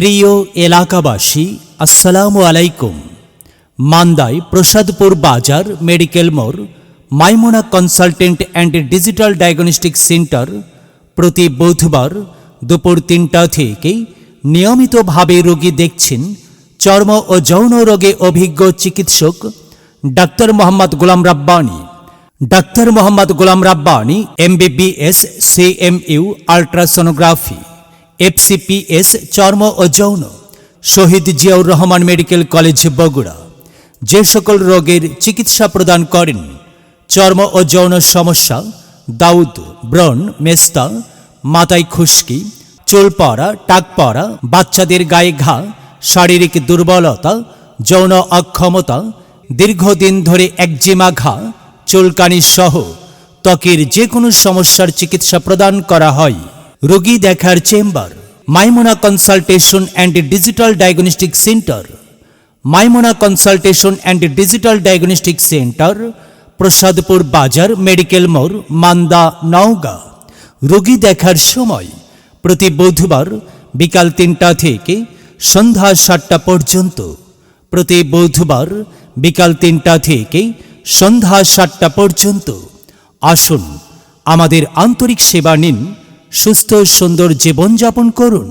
প্রিয় এলাকাবাসী, আসসালামু আলাইকুম। মান্দায় প্রসাদপুর বাজার মেডিকেল মোড় Maimuna consultant and digital diagnostic centre প্রতি বুধবার দুপুর ৩টা থেকে নিয়মিতভাবে রোগী দেখছেন চর্ম ও যৌন রোগে অভিজ্ঞ চিকিৎসক doctor Mohammad Golam Rabbani. Doctor Mohammad Golam Rabbani MBBS CMU ultrasonography FCPS চর্ম ও যৌন, শহীদ জিয়াউর রহমান মেডিকেল কলেজ বগুড়া। যে সকল রোগের চিকিৎসা প্রদান করেন: চর্ম ও যৌন সমস্যা, দাউদ, ব্রণ, মেস্তা, মাথায় খুশকি, চুল পড়া, টাক পড়া, বাচ্চাদের গায়ে ঘা, শারীরিক দুর্বলতা, যৌন অক্ষমতা, দীর্ঘদিন ধরে একজিমা ঘা, চুলকানি সহ ত্বকের যে কোনো সমস্যার চিকিৎসা প্রদান করা হয়। রোগী দেখার chamber: Maimuna consultation and digital diagnostic centre. Maimuna consultation and digital diagnostic centre, Prasadpur বাজার মেডিকেল মোড়, মান্দা, নওগাঁ। রোগী দেখার সময়: প্রতি বুধবার বিকাল ৩টা থেকে সন্ধ্যা ৭টা পর্যন্ত। প্রতি বুধবার বিকাল ৩টা থেকে সন্ধ্যা ৭টা পর্যন্ত। আসুন, আমাদের আন্তরিক সেবা নিন, সুস্থ সুন্দর জীবনযাপন করুন।